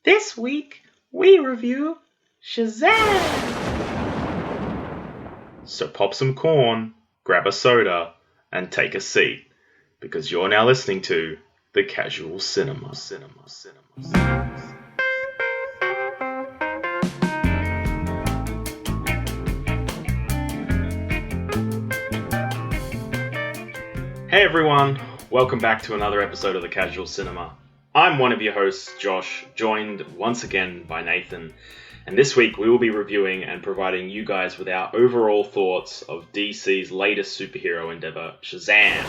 This week, we review Shazam! So pop some corn, grab a soda, and take a seat, because you're now listening to The Casual Cinema. Hey everyone, welcome back to another episode of The Casual Cinema. I'm one of your hosts, Josh, joined once again by Nathan, and this week we will be reviewing and providing you guys with our overall thoughts of DC's latest superhero endeavor, Shazam.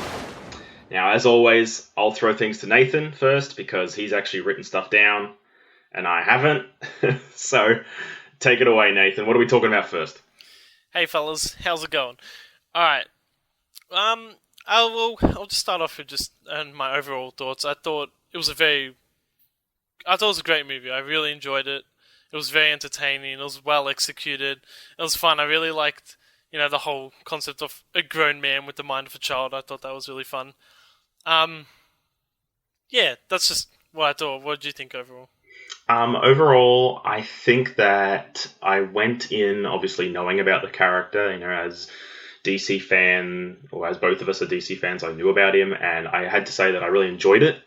Now, as always, I'll throw things to Nathan first because he's actually written stuff down and I haven't. So, take it away, Nathan. What are we talking about first? Hey fellas, how's it going? Alright, I'll just start off with just my overall thoughts. I thought it was a great movie. I really enjoyed it. It was very entertaining. It was well executed. It was fun. I really liked, the whole concept of a grown man with the mind of a child. I thought that was really fun. Yeah, that's just what I thought. What did you think overall? Overall, I think that I went in obviously knowing about the character, as DC fan, or as both of us are DC fans, I knew about him, and I had to say that I really enjoyed it.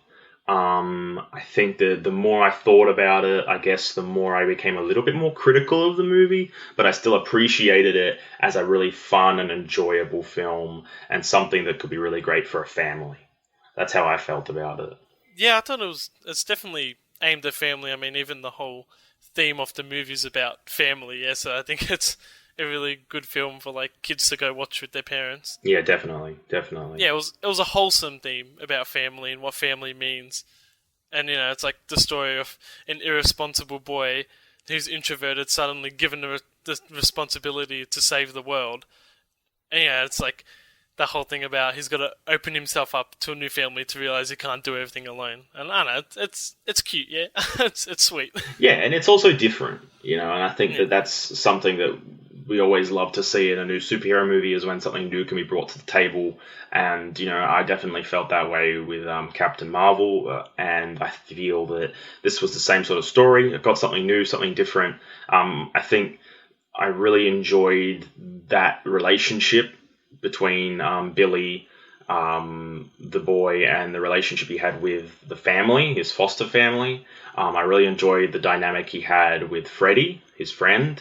I think that the more I thought about it, I guess the more I became a little bit more critical of the movie, but I still appreciated it as a really fun and enjoyable film and something that could be really great for a family. That's how I felt about it. Yeah, I thought it's definitely aimed at family. I mean, even the whole theme of the movie is about family, yeah, so I think it's a really good film for kids to go watch with their parents. Yeah, definitely. Yeah, it was a wholesome theme about family and what family means. And it's like the story of an irresponsible boy who's introverted suddenly given the responsibility to save the world. And it's like the whole thing about he's got to open himself up to a new family to realize he can't do everything alone. And I don't know, it's cute, yeah. it's sweet. Yeah, and it's also different, and I think that that's something that we always love to see in a new superhero movie, is when something new can be brought to the table. And, I definitely felt that way with Captain Marvel, and I feel that this was the same sort of story. It got something new, something different. I think I really enjoyed that relationship between Billy, the boy, and the relationship he had with the family, his foster family. I really enjoyed the dynamic he had with Freddie, his friend.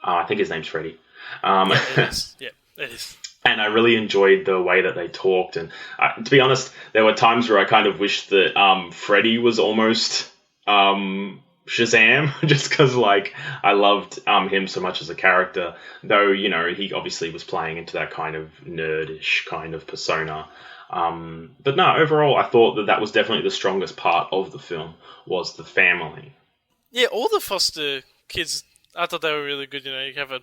I think his name's Freddie. Yeah, it is. Yeah, it is. And I really enjoyed the way that they talked. And to be honest, there were times where I kind of wished that Freddie was almost Shazam, just because I loved him so much as a character. Though he obviously was playing into that kind of nerdish kind of persona. But no, overall, I thought that was definitely the strongest part of the film, was the family. Yeah, all the foster kids, I thought they were really good. You have a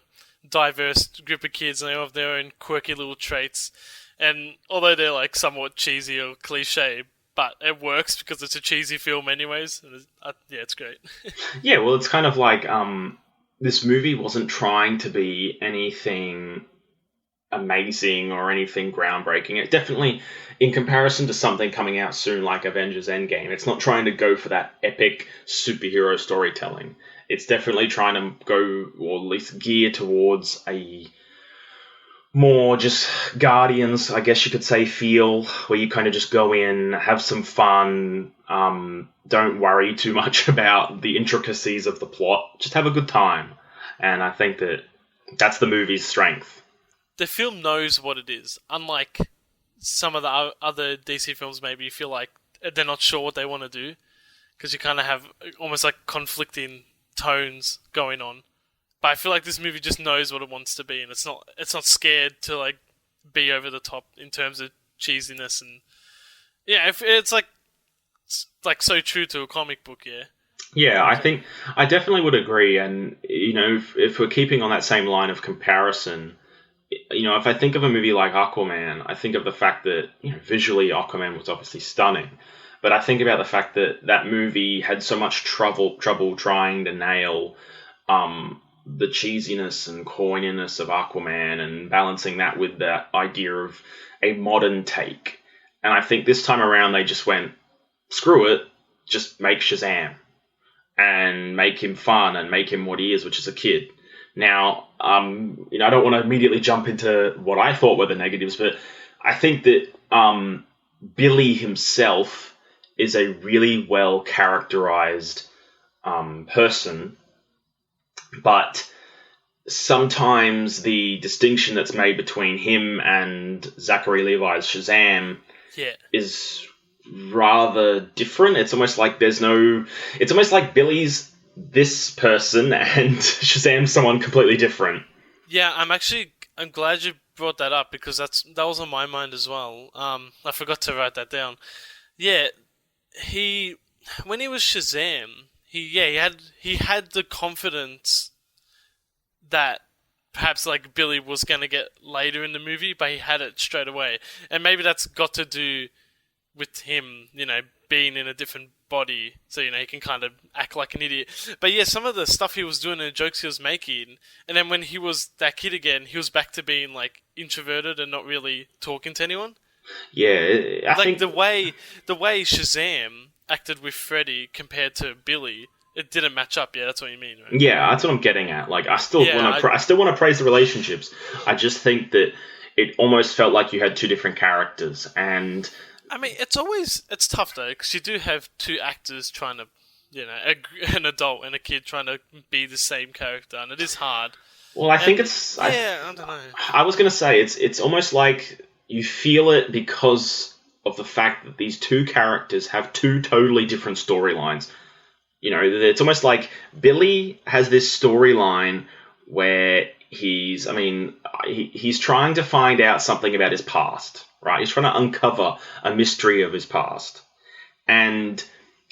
diverse group of kids and they all have their own quirky little traits. And although they're somewhat cheesy or cliche, but it works because it's a cheesy film anyways. Yeah, it's great. Yeah, well, it's kind of like this movie wasn't trying to be anything amazing or anything groundbreaking. It definitely, in comparison to something coming out soon like Avengers Endgame, it's not trying to go for that epic superhero storytelling. It's definitely trying to go, or at least gear towards a more just Guardians, I guess you could say, feel, where you kind of just go in, have some fun, don't worry too much about the intricacies of the plot, just have a good time. And I think that that's the movie's strength. The film knows what it is, unlike some of the other DC films. Maybe you feel like they're not sure what they want to do, because you kind of have almost conflicting tones going on. But I feel like this movie just knows what it wants to be, and it's not scared to be over the top in terms of cheesiness. And yeah, it's so true to a comic book. Yeah, I think I definitely would agree. And if we're keeping on that same line of comparison, if I think of a movie like Aquaman, I think of the fact that visually Aquaman was obviously stunning. But I think about the fact that that movie had so much trouble trying to nail the cheesiness and corniness of Aquaman and balancing that with that idea of a modern take. And I think this time around they just went, screw it, just make Shazam. and make him fun and make him what he is, which is a kid. Now, I don't want to immediately jump into what I thought were the negatives, but I think that Billy himself is a really well characterized person, but sometimes the distinction that's made between him and Zachary Levi's Shazam is rather different. It's almost like it's almost like Billy's this person and Shazam's someone completely different. Yeah, I'm glad you brought that up because that was on my mind as well. I forgot to write that down. Yeah, when he was Shazam, he had the confidence that perhaps like Billy was going to get later in the movie, but he had it straight away. And maybe that's got to do with him, being in a different body, so he can kind of act like an idiot. But yeah, some of the stuff he was doing and the jokes he was making, and then when he was that kid again, he was back to being like introverted and not really talking to anyone. Yeah, I think the way Shazam acted with Freddy compared to Billy, it didn't match up. Yeah, that's what you mean, right? Yeah, that's what I'm getting at. Like, I still want to praise the relationships. I just think that it almost felt like you had two different characters, and I mean, it's tough though, because you do have two actors trying to, an adult and a kid trying to be the same character, and it is hard. Well, I think it's... I don't know. I was going to say, it's almost like you feel it because of the fact that these two characters have two totally different storylines. It's almost like Billy has this storyline where he's trying to find out something about his past, right? He's trying to uncover a mystery of his past. And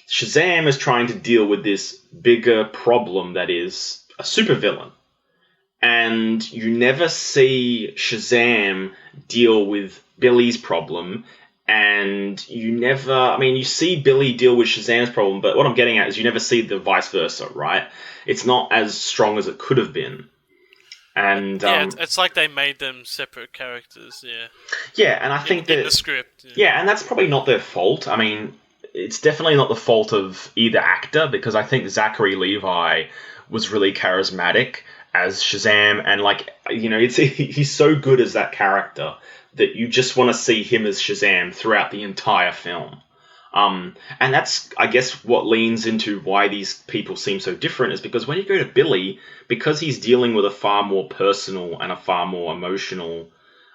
Shazam is trying to deal with this bigger problem that is a supervillain. And you never see Shazam deal with Billy's problem, and you see Billy deal with Shazam's problem, but what I'm getting at is you never see the vice versa, right? It's not as strong as it could have been. And it's like they made them separate characters, yeah. Yeah, and I think that... in the script. Yeah, and that's probably not their fault. I mean, it's definitely not the fault of either actor, because I think Zachary Levi was really charismatic as Shazam, and he's so good as that character that you just want to see him as Shazam throughout the entire film. And that's, I guess, what leans into why these people seem so different, is because when you go to Billy, because he's dealing with a far more personal and a far more emotional,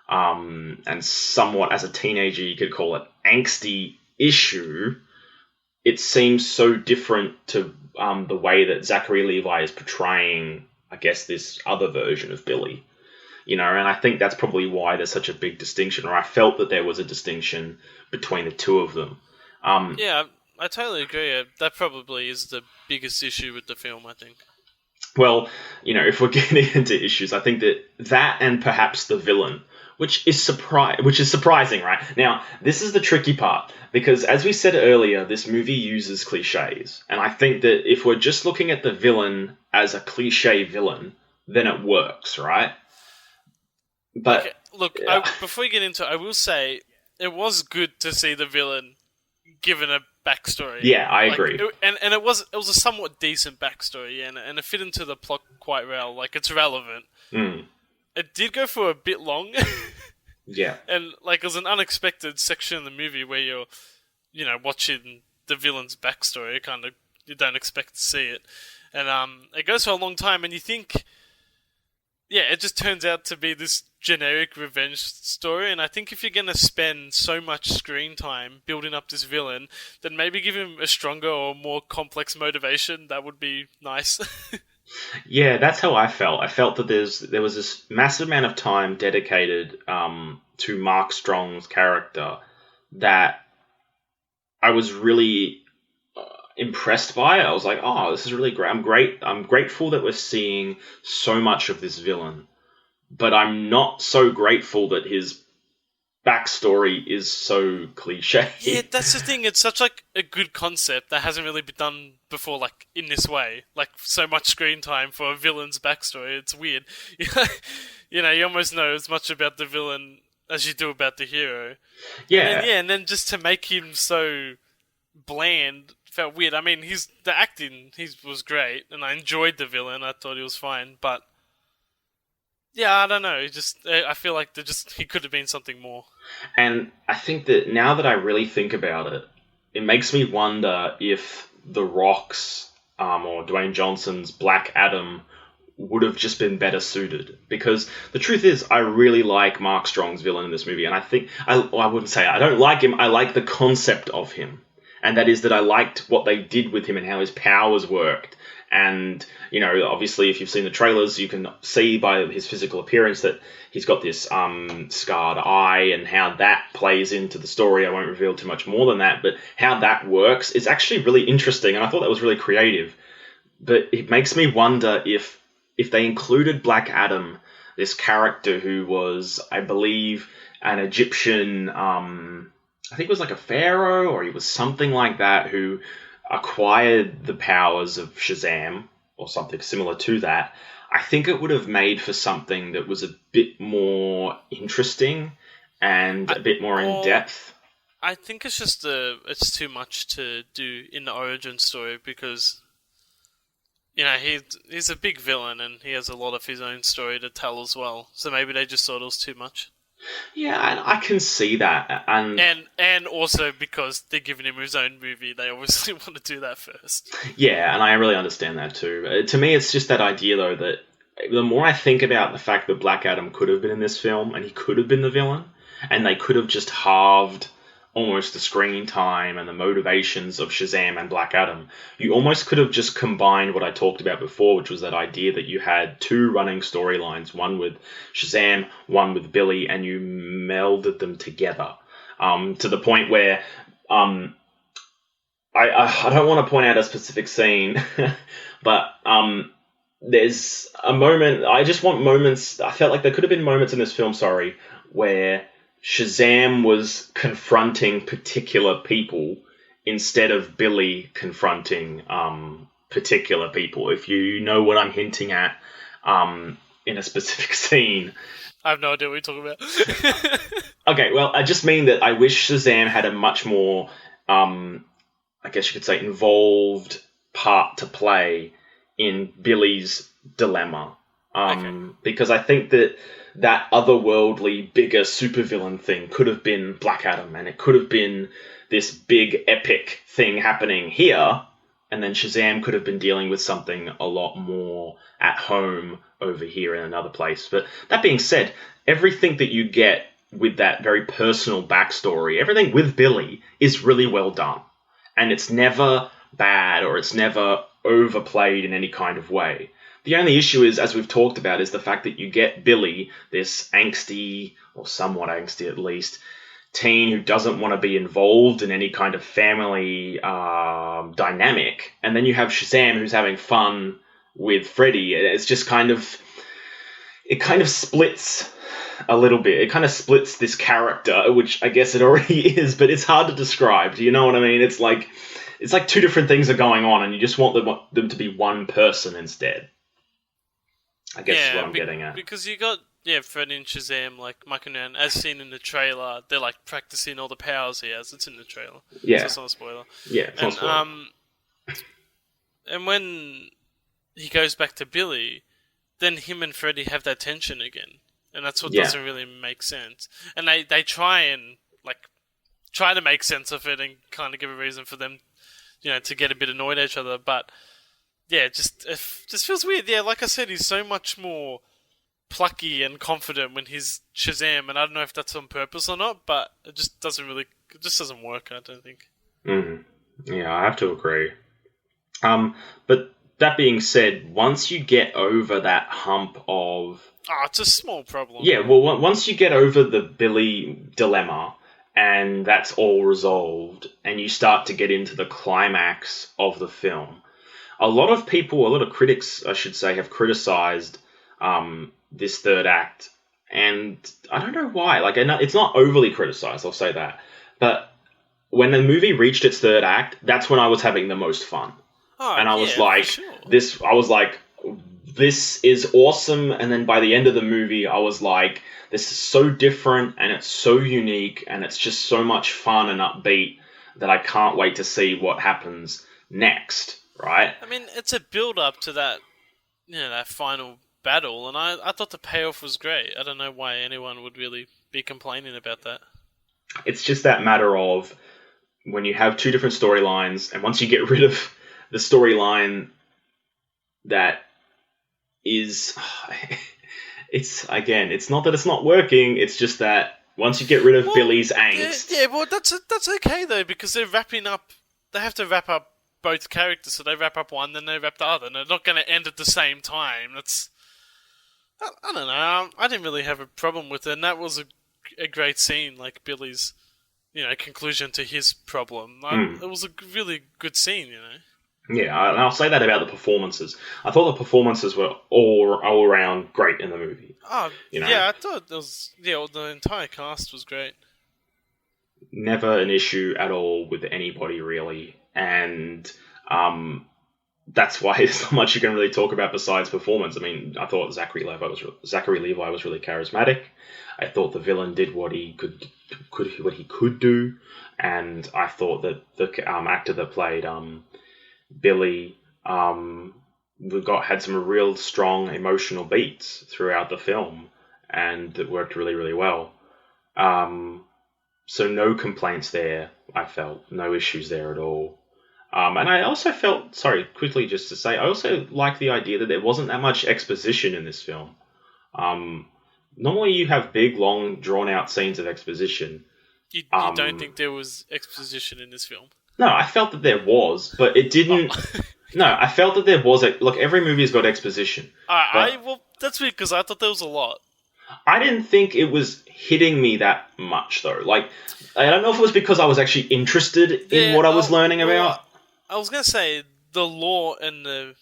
and somewhat, as a teenager, you could call it angsty issue, it seems so different to the way that Zachary Levi is portraying, I guess, this other version of Billy. And I think that's probably why there's such a big distinction, or I felt that there was a distinction between the two of them. Yeah, I totally agree. That probably is the biggest issue with the film, I think. Well, if we're getting into issues, I think that and perhaps the villain, which is surprising, right? Now, this is the tricky part, because as we said earlier, this movie uses cliches, and I think that if we're just looking at the villain as a cliche villain, then it works, right? But okay, look, before we get into it, I will say it was good to see the villain given a backstory. Yeah, I agree. And it was a somewhat decent backstory, and it fit into the plot quite well. Like, it's relevant. Mm. It did go for a bit long. Yeah. And it was an unexpected section of the movie where you're, watching the villain's backstory. You don't expect to see it. And it goes for a long time, and you think, yeah, it just turns out to be this generic revenge story, and I think if you're going to spend so much screen time building up this villain, then maybe give him a stronger or more complex motivation. That would be nice. Yeah, that's how I felt. I felt that there was this massive amount of time dedicated to Mark Strong's character that I was really impressed by it. I was like, oh, this is really great. I'm grateful that we're seeing so much of this villain, but I'm not so grateful that his backstory is so cliche. Yeah, that's the thing. It's such a good concept that hasn't really been done before, in this way. So much screen time for a villain's backstory. It's weird. You almost know as much about the villain as you do about the hero. Yeah. And then just to make him so bland felt weird. I mean, the acting was great, and I enjoyed the villain. I thought he was fine, but yeah, I don't know. I feel like he could have been something more. And I think that now that I really think about it, it makes me wonder if The Rock's or Dwayne Johnson's Black Adam would have just been better suited. Because the truth is, I really like Mark Strong's villain in this movie, and I think I wouldn't say I don't like him. I like the concept of him, and that is that I liked what they did with him and how his powers worked. And, you know, obviously, if you've seen the trailers, you can see by his physical appearance that he's got this scarred eye, and how that plays into the story. I won't reveal too much more than that, but how that works is actually really interesting, and I thought that was really creative. But it makes me wonder if they included Black Adam, this character who was, I believe, an Egyptian, I think it was like a pharaoh, or he was something like that, who acquired the powers of Shazam, or something similar to that, I think it would have made for something that was a bit more interesting and a bit more in depth. I think it's just it's too much to do in the origin story, because, you know, he's a big villain and he has a lot of his own story to tell as well. So maybe they just thought it was too much. Yeah, and I can see that. And also because they're giving him his own movie, they obviously want to do that first. Yeah, and I really understand that too. To me, it's just that idea, though, that the more I think about the fact that Black Adam could have been in this film, and he could have been the villain, and they could have just halved almost the screen time and the motivations of Shazam and Black Adam, you almost could have just combined what I talked about before, which was that idea that you had two running storylines, one with Shazam, one with Billy, and you melded them together to the point where I don't want to point out a specific scene, but there's a moment, I just want moments, I felt like there could have been moments in this film, where Shazam was confronting particular people instead of Billy confronting particular people, if you know what I'm hinting at in a specific scene. I have no idea what you're talking about. Okay, well, I just mean that I wish Shazam had a much more, I guess you could say, involved part to play in Billy's dilemma. Because I think that otherworldly, bigger supervillain thing could have been Black Adam, and it could have been this big, epic thing happening here, and then Shazam could have been dealing with something a lot more at home over here in another place. But that being said, everything that you get with that very personal backstory, everything with Billy, is really well done. And it's never bad, or it's never overplayed in any kind of way. The only issue is, as we've talked about, is the fact that you get Billy, this angsty, or somewhat angsty at least, teen who doesn't want to be involved in any kind of family dynamic, and then you have Shazam who's having fun with Freddy. It's just it kind of splits a little bit. It kind of splits this character, which I guess it already is, but it's hard to describe. Do you know what I mean? It's like two different things are going on, and you just want them to be one person instead. I guess is what I'm getting at. Because you got Freddy and Shazam like mucking around, as seen in the trailer. They're like practicing all the powers he has. It's in the trailer. Yeah, so it's not a spoiler. Yeah, it's not a spoiler. And when he goes back to Billy, then him and Freddy have that tension again, and that's what doesn't really make sense. And they try to make sense of it and kind of give a reason for them, to get a bit annoyed at each other, but. Yeah, it just feels weird. Yeah, like I said, he's so much more plucky and confident when he's Shazam, and I don't know if that's on purpose or not, but it just doesn't work, I don't think. Yeah, I have to agree. But that being said, once you get over that hump of... it's a small problem. Yeah, well, once you get over the Billy dilemma, and that's all resolved, and you start to get into the climax of the film... A lot of critics, I should say, have criticized this third act, and I don't know why. Like, it's not overly criticized, I'll say that. But when the movie reached its third act, that's when I was having the most fun. And I was like, this is awesome. And then by the end of the movie, I was like, this is so different, and it's so unique, and it's just so much fun and upbeat that I can't wait to see what happens next, right? I mean, it's a build-up to that, that final battle, and I thought the payoff was great. I don't know why anyone would really be complaining about that. It's just that matter of when you have two different storylines, and once you get rid of the storyline that is... it's not that it's not working, it's just that once you get rid of Billy's angst... Yeah, well, that's okay, though, because they're wrapping up... They have to wrap up both characters, so they wrap up one, then they wrap the other, and they're not going to end at the same time. That's... I don't know, I didn't really have a problem with it, and that was a great scene, like Billy's, conclusion to his problem. It was a really good scene, Yeah, and I'll say that about the performances. I thought the performances were all around great in the movie. Oh, yeah, I thought the entire cast was great. Never an issue at all with anybody, really, and that's why there's not much you can really talk about besides performance. I mean, I thought Zachary Levi was really charismatic. I thought the villain did what he could do, and I thought that the actor that played Billy had some real strong emotional beats throughout the film, and that worked really, really well. So no complaints there. I felt no issues there at all. And I also felt, quickly just to say, I also like the idea that there wasn't that much exposition in this film. Normally you have big, long, drawn-out scenes of exposition. You don't think there was exposition in this film? No, I felt that there was, but it didn't... No, I felt that there was... Look, every movie's got exposition. Well, that's weird, because I thought there was a lot. I didn't think it was hitting me that much, though. I don't know if it was because I was actually interested in what I was learning about. I was going to say, the lore and the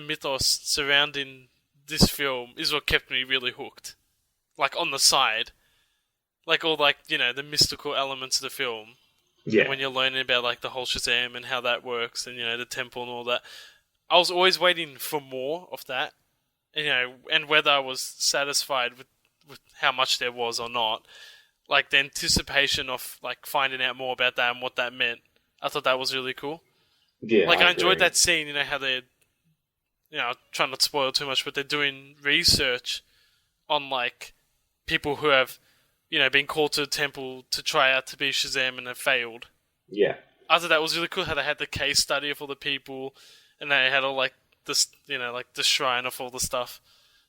mythos surrounding this film is what kept me really hooked. On the side. All, the mystical elements of the film. Yeah. When you're learning about, the whole Shazam and how that works and, the temple and all that. I was always waiting for more of that. And whether I was satisfied with how much there was or not. The anticipation of, finding out more about that and what that meant. I thought that was really cool. Yeah, I enjoyed that scene, how they're, trying not to spoil too much, but they're doing research on, people who have, been called to the temple to try out to be Shazam and have failed. Yeah. I thought that was really cool, how they had the case study of all the people, and they had all, this, the shrine of all the stuff,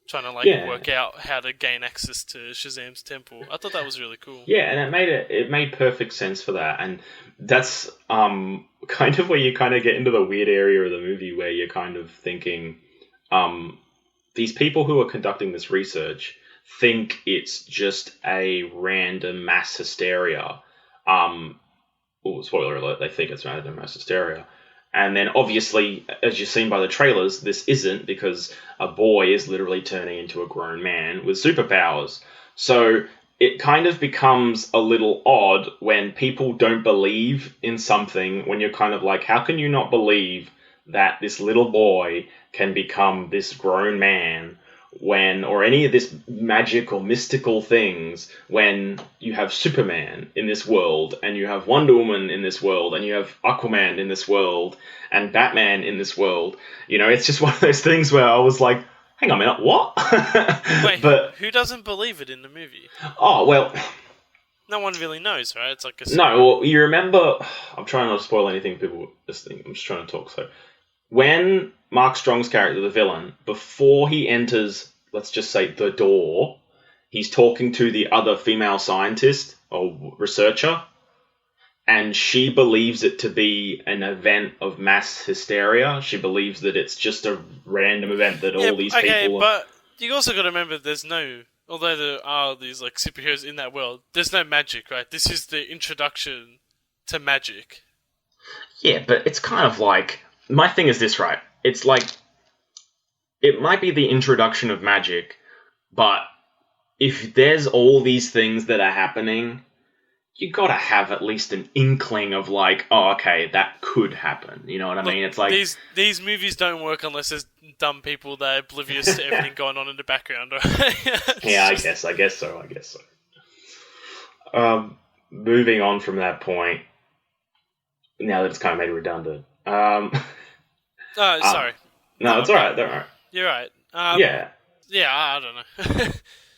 trying to, work out how to gain access to Shazam's temple. I thought that was really cool. Yeah, and it made perfect sense for that, and that's kind of where you kind of get into the weird area of the movie where you're kind of thinking, these people who are conducting this research think it's just a random mass hysteria. Spoiler alert, they think it's random mass hysteria. And then obviously, as you've seen by the trailers, this isn't, because a boy is literally turning into a grown man with superpowers. So it kind of becomes a little odd when people don't believe in something, when you're kind of like, how can you not believe that this little boy can become this grown man or any of this magic or mystical things, when you have Superman in this world, and you have Wonder Woman in this world, and you have Aquaman in this world, and Batman in this world. It's just one of those things where I was like, hang on a minute, what? Wait, but who doesn't believe it in the movie? Oh, well... No one really knows, right? It's like a... No, well, you remember... I'm trying not to spoil anything for people listening. I'm just trying to talk, so... When Mark Strong's character, the villain, before he enters, let's just say, the door, he's talking to the other female scientist or researcher, and she believes it to be an event of mass hysteria. She believes that it's just a random event that all these people... Okay, but you also got to remember although there are these superheroes in that world, there's no magic, right? This is the introduction to magic. Yeah, but it's kind of like... My thing is this, right? It's like... It might be the introduction of magic, but if there's all these things that are happening, you gotta have at least an inkling of okay, that could happen. You know what I mean? It's like... These movies don't work unless there's dumb people that are oblivious to everything going on in the background, right? Yeah, I guess so. Moving on from that point, now that it's kind of made redundant. Oh, sorry. No, it's okay. alright, don't worry. You're right. Yeah. Yeah, I don't know.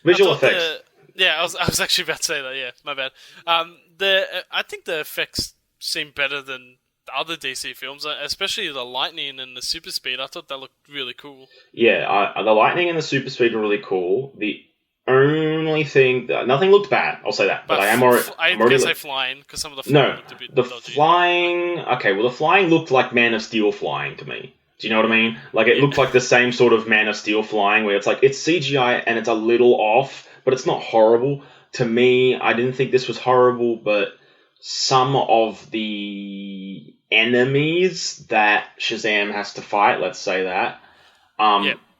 Visual effects. I was actually about to say that. Yeah, my bad. I think the effects seem better than the other DC films, especially the lightning and the super speed. I thought that looked really cool. Yeah, the lightning and the super speed are really cool. The only thing nothing looked bad. I'll say that, but I am already. I'm gonna say flying because some of the flying looked a bit the dodgy. flying. Okay, well, the flying looked like Man of Steel flying to me. Do you know what I mean? Like it looked like the same sort of Man of Steel flying, where it's like it's CGI and it's a little off, but it's not horrible. To me, I didn't think this was horrible, but some of the enemies that Shazam has to fight, let's say that,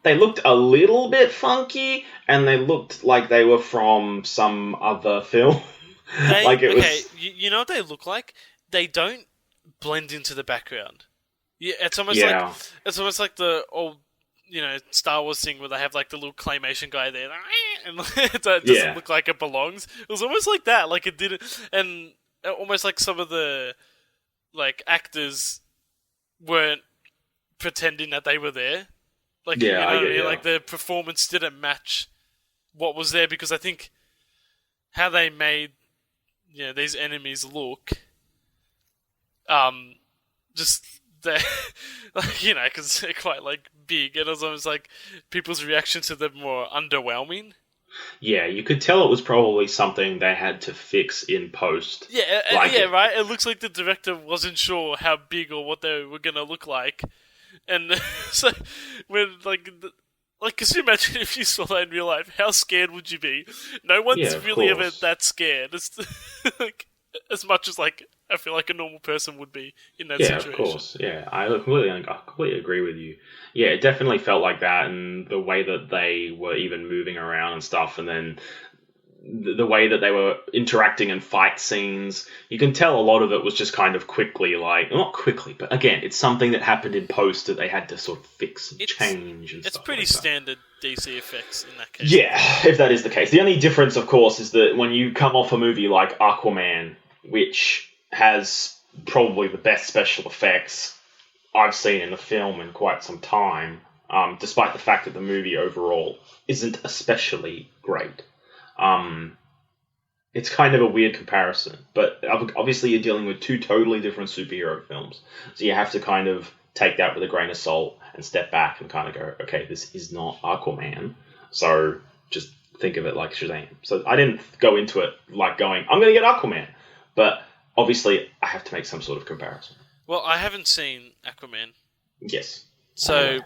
they looked a little bit funky, and they looked like they were from some other film. You know what they look like? They don't blend into the background. Yeah, it's almost like the old, Star Wars thing where they have like the little claymation guy there, and it doesn't look like it belongs. It was almost like that, like it didn't, and almost like some of the actors weren't pretending that they were there. Like like the performance didn't match what was there, because I think how they made these enemies look, just they because they're quite big, and it was almost like people's reaction to them were underwhelming. Yeah, you could tell it was probably something they had to fix in post. Yeah, right. It looks like the director wasn't sure how big or what they were gonna look like, and so when because you imagine if you saw that in real life, how scared would you be? No one's really ever that scared. It's as much as I feel like a normal person would be in that situation. Yeah, of course. Yeah, I completely agree with you. Yeah, it definitely felt like that, and the way that they were even moving around and stuff, and then the way that they were interacting in fight scenes, you can tell a lot of it was just kind of quickly, not quickly, but again, it's something that happened in post that they had to sort of fix and change and stuff. It's pretty standard DC effects in that case. Yeah, if that is the case. The only difference, of course, is that when you come off a movie like Aquaman, which has probably the best special effects I've seen in a film in quite some time, despite the fact that the movie overall isn't especially great. It's kind of a weird comparison, but obviously you're dealing with two totally different superhero films, so you have to kind of take that with a grain of salt and step back and kind of go, okay, this is not Aquaman, so just think of it like Shazam. So I didn't go into it going, I'm going to get Aquaman, but obviously I have to make some sort of comparison. Well, I haven't seen Aquaman. Yes. So,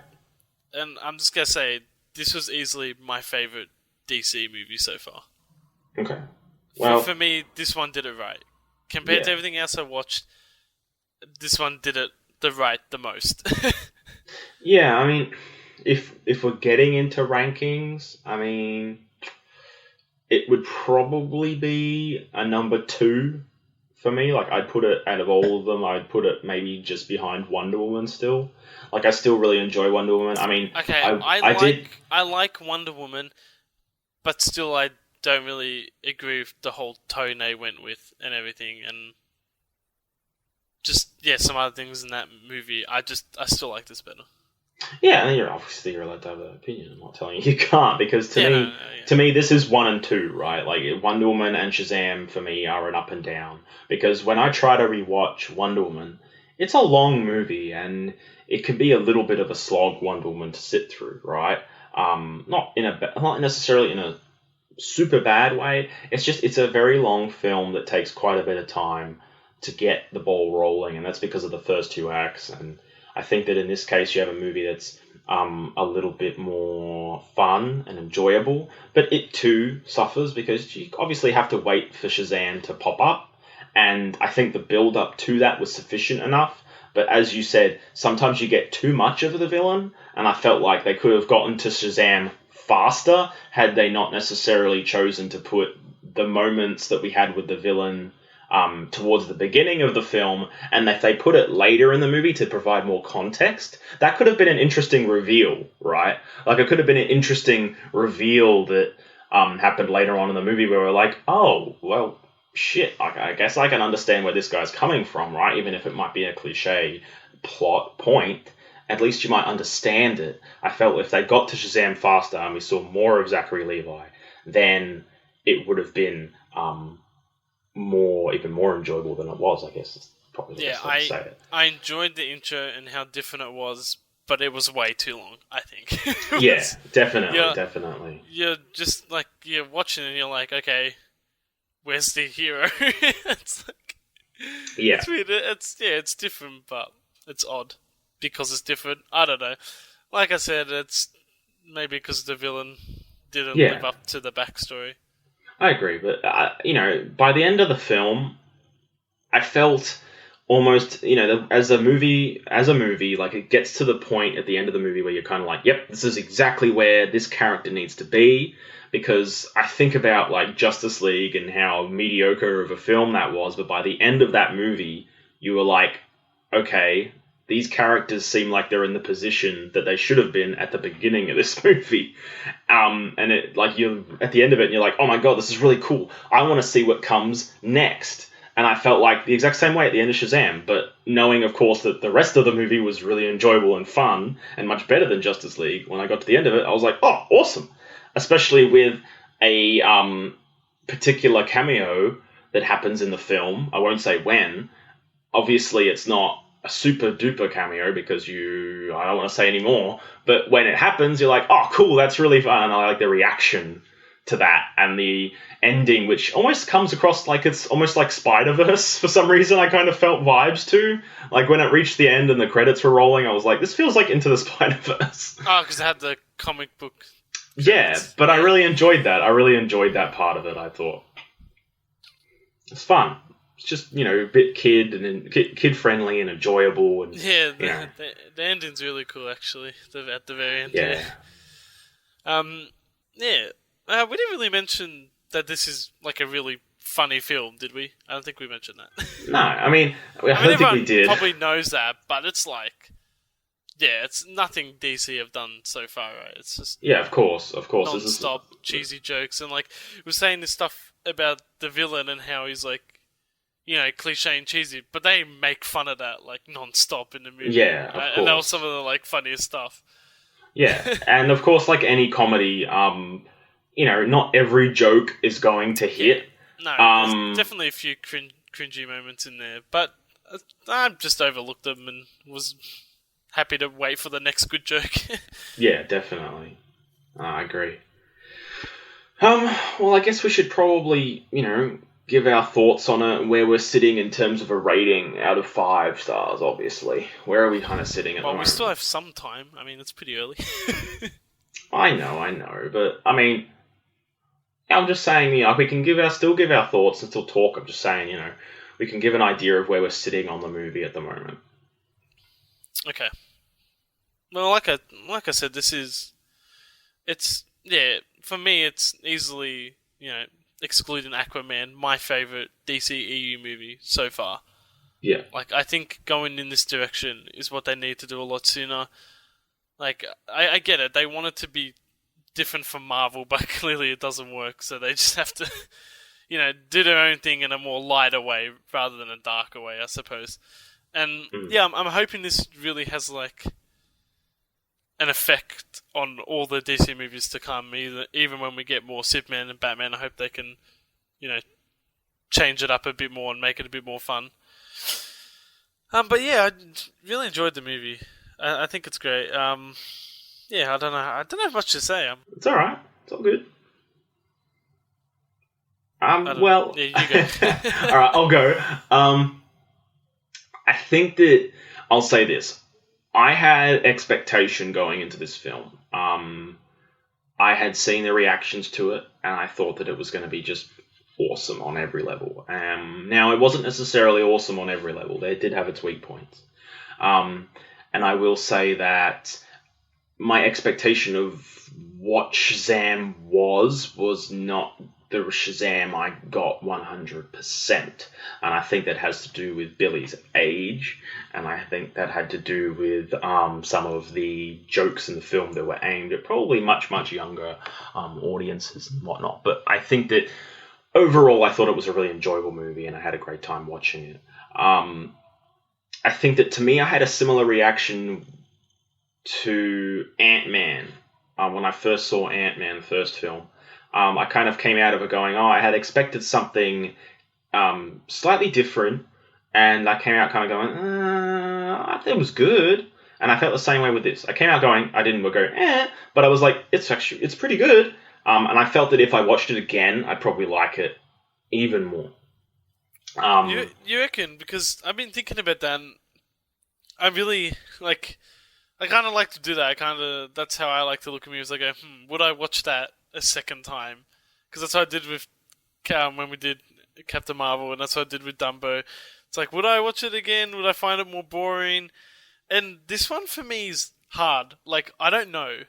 and I'm just going to say, this was easily my favourite DC movie so far. Okay. Well, for me, this one did it right. Compared to everything else I watched, this one did it the most. Yeah, I mean, if we're getting into rankings, I mean, it would probably be a number 2 for me. I'd put it, out of all of them, I'd put it maybe just behind Wonder Woman still. I still really enjoy Wonder Woman. I mean, okay, I like Wonder Woman, but still I don't really agree with the whole tone they went with and everything, and just some other things in that movie. I still like this better. Yeah, and you're allowed to have an opinion. I'm not telling you can't, because to me this is 1 and 2, right? Wonder Woman and Shazam for me are an up and down, because when I try to rewatch Wonder Woman, it's a long movie and it can be a little bit of a slog, Wonder Woman, to sit through, right? Not necessarily in a super bad way. It's a very long film that takes quite a bit of time to get the ball rolling, and that's because of the first 2 acts. And I think that in this case you have a movie that's a little bit more fun and enjoyable, but it too suffers because you obviously have to wait for Shazam to pop up, and I think the build up to that was sufficient enough. But as you said, sometimes you get too much of the villain, and I felt like they could have gotten to Shazam faster had they not necessarily chosen to put the moments that we had with the villain towards the beginning of the film, and if they put it later in the movie to provide more context, that could have been an interesting reveal, right? It could have been an interesting reveal that happened later on in the movie where we're like, oh, well, shit, I guess I can understand where this guy's coming from, right? Even if it might be a cliche plot point, at least you might understand it. I felt if they got to Shazam faster and we saw more of Zachary Levi, then it would have been even more enjoyable than it was, I guess. Is probably the best way to say it. I enjoyed the intro and how different it was, but it was way too long, I think. Yeah, definitely. You're just like, you're watching and you're like, okay, where's the hero? It's like, yeah. It's weird. It's different, but it's odd because it's different. I don't know. Like I said, it's maybe because the villain didn't live up to the backstory. I agree, but by the end of the film, I felt almost, as a movie, like it gets to the point at the end of the movie where you're kind of like, yep, this is exactly where this character needs to be. Because I think about like Justice League and how mediocre of a film that was, but by the end of that movie, you were like, okay, these characters seem like they're in the position that they should have been at the beginning of this movie. And it like you're at the end of it and you're like, oh my god, this is really cool. I want to see what comes next. And I felt like the exact same way at the end of Shazam, but knowing, of course, that the rest of the movie was really enjoyable and fun and much better than Justice League, when I got to the end of it, I was like, oh, awesome. Especially with a particular cameo that happens in the film. I won't say when. Obviously, it's not a super duper cameo because I don't want to say any more. But when it happens, you're like, oh, cool, that's really fun. And I like the reaction to that and the ending, which almost comes across like it's almost like Spider-Verse for some reason. I kind of felt vibes to. Like when it reached the end and the credits were rolling, I was like, this feels like Into the Spider-Verse. Oh, because it had the comic book. Yeah, but I really enjoyed that. I really enjoyed that part of it, I thought. It's fun. It's just, a bit kid-friendly and enjoyable. And, yeah, the ending's really cool, actually, at the very end. Yeah. We didn't really mention that this is, like, a really funny film, did we? I don't think we mentioned that. No, I don't think we did. Probably knows that, but it's like... Yeah, it's nothing DC have done so far, right? It's just of course, non-stop cheesy jokes, and like we're saying this stuff about the villain and how he's like, cliche and cheesy, but they make fun of that like non-stop in the movie. Yeah, of course. And that was some of the like funniest stuff. Yeah, and of course, like any comedy, not every joke is going to hit. No, there's definitely a few cringy moments in there, but I just overlooked them and was happy to wait for the next good joke. Yeah, definitely. I agree. Well, I guess we should probably, give our thoughts on it and where we're sitting in terms of a rating out of 5 stars, obviously. Where are we kind of sitting at the moment? Well, we still have some time. I mean, it's pretty early. I know, but, I'm just saying, we can still give our thoughts and still talk. I'm just saying, we can give an idea of where we're sitting on the movie at the moment. Okay. Well, like I said, for me, it's easily, excluding Aquaman, my favourite DCEU movie so far. Yeah. Like, I think going in this direction is what they need to do a lot sooner. Like, I get it, they want it to be different from Marvel, but clearly it doesn't work, so they just have to, do their own thing in a more lighter way rather than a darker way, I suppose. And I'm hoping this really has like an effect on all the DC movies to come. Even when we get more Superman and Batman, I hope they can, change it up a bit more and make it a bit more fun. But yeah, I really enjoyed the movie. I think it's great. I don't know. I don't have much to say. It's all right. It's all good. Yeah, you go. All right, I'll go. I think that I'll say this. I had expectation going into this film. I had seen the reactions to it, and I thought that it was going to be just awesome on every level. Now, it wasn't necessarily awesome on every level. It did have its weak points. And I will say that my expectation of what Shazam was not the Shazam I got 100%. And I think that has to do with Billy's age, and I think that had to do with some of the jokes in the film that were aimed at probably much, much younger audiences and whatnot. But I think that overall, I thought it was a really enjoyable movie, and I had a great time watching it. I think that to me, I had a similar reaction to Ant-Man when I first saw Ant-Man, the first film. I kind of came out of it going, oh, I had expected something slightly different, and I came out kind of going, I think it was good. And I felt the same way with this. I came out going, I didn't go, but I was like, it's pretty good. And I felt that if I watched it again, I'd probably like it even more. You reckon? Because I've been thinking about that, and I really, like, I kind of like to do that. That's how I like to look at movies. I go, would I watch that a second time? Because that's what I did with when we did Captain Marvel, and that's what I did with Dumbo. It's like, would I watch it again? Would I find it more boring? And this one for me is hard. Like, I don't know.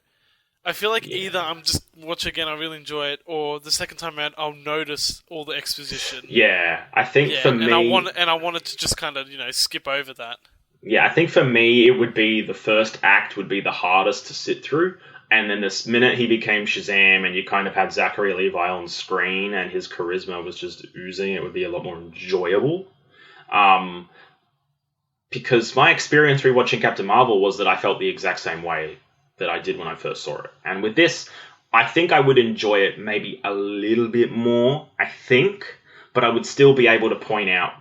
I feel like either I'm just watch again, I really enjoy it, or the second time around, I'll notice all the exposition. Yeah, I think for me, I wanted to just kind of skip over that. Yeah, I think for me, it would be the first act would be the hardest to sit through. And then this minute he became Shazam and you kind of had Zachary Levi on screen and his charisma was just oozing, it would be a lot more enjoyable. Because my experience rewatching Captain Marvel was that I felt the exact same way that I did when I first saw it. And with this, I think I would enjoy it maybe a little bit more, I think, but I would still be able to point out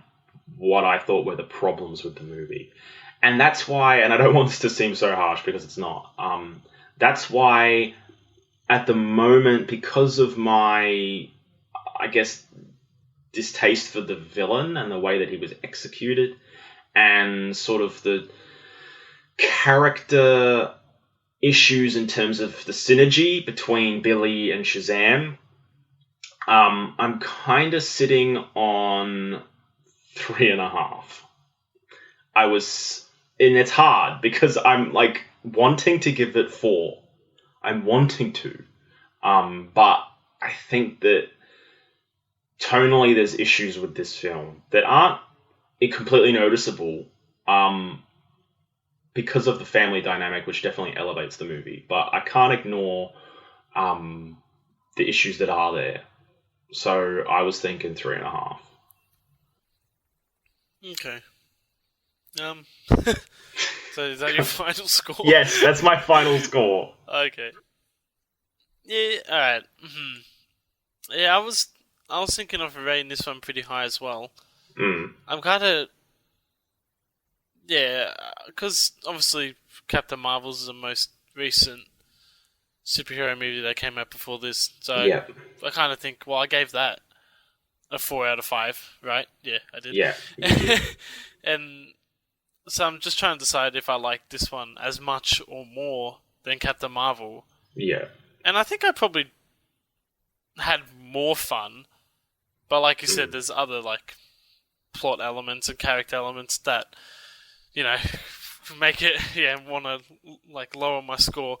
what I thought were the problems with the movie. And that's why, and I don't want this to seem so harsh because it's not, that's why at the moment, because of my, I guess, distaste for the villain and the way that he was executed and sort of the character issues in terms of the synergy between Billy and Shazam, I'm kind of sitting on 3.5. And it's hard because I'm like wanting to give it 4. I'm wanting to, but I think that tonally there's issues with this film that aren't completely noticeable, because of the family dynamic, which definitely elevates the movie. But I can't ignore the issues that are there. So I was thinking 3.5. Okay. So is that your final score? Yes, that's my final score. Okay. Yeah. All right. Yeah, I was thinking of rating this one pretty high as well. I'm kind of because obviously Captain Marvel's is the most recent superhero movie that came out before this, so I kind of think, well, I gave that a 4 out of 5, right? Yeah, I did. Yeah. And so I'm just trying to decide if I like this one as much or more than Captain Marvel. Yeah. And I think I probably had more fun, but like you said, there's other like plot elements and character elements that make it want to like lower my score.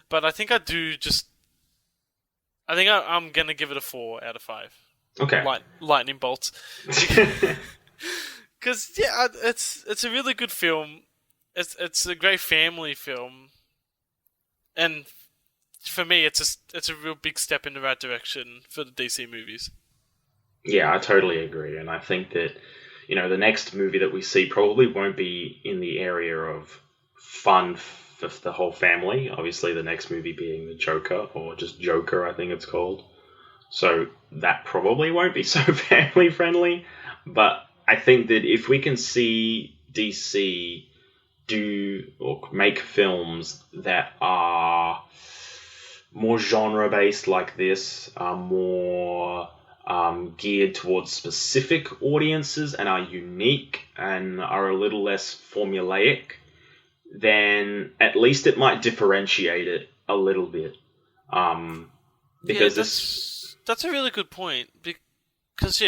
But I think I'm gonna give it a 4 out of 5. Okay. Lightning bolts. Because it's a really good film. It's a great family film, and for me, it's a real big step in the right direction for the DC movies. Yeah, I totally agree, and I think that the next movie that we see probably won't be in the area of fun for the whole family. Obviously, the next movie being the Joker, or just Joker, I think it's called. So that probably won't be so family friendly, but I think that if we can see DC do or make films that are more genre-based like this, are more geared towards specific audiences and are unique and are a little less formulaic, then at least it might differentiate it a little bit. Because that's a really good point. Because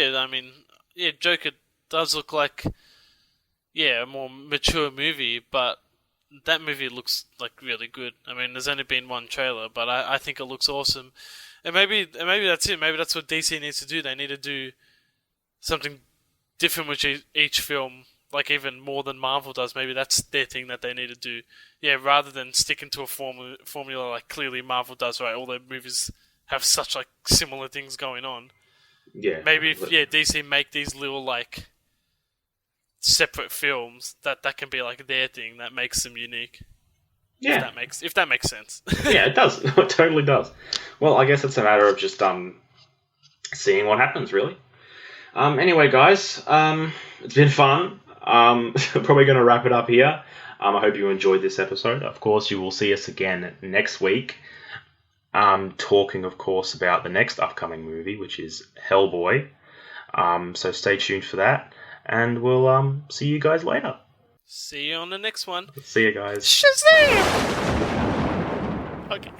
Joker does look like a more mature movie, but that movie looks like really good. I mean, there's only been one trailer, but I think it looks awesome. And maybe that's it. Maybe that's what DC needs to do. They need to do something different with each film, like even more than Marvel does. Maybe that's their thing that they need to do. Yeah, rather than sticking to a formula like clearly Marvel does, right? All their movies have such like similar things going on. Yeah. Maybe if DC make these little like separate films that can be like their thing that makes them unique. Yeah. If that makes sense. Yeah, it does. It totally does. Well, I guess it's a matter of just seeing what happens, really. Anyway, guys, it's been fun. Probably going to wrap it up here. I hope you enjoyed this episode. Of course, you will see us again next week. Talking, of course, about the next upcoming movie, which is Hellboy. So stay tuned for that, and we'll see you guys later. See you on the next one. See you guys. Shazam! Okay.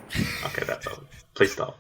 Okay, that's all. Please stop.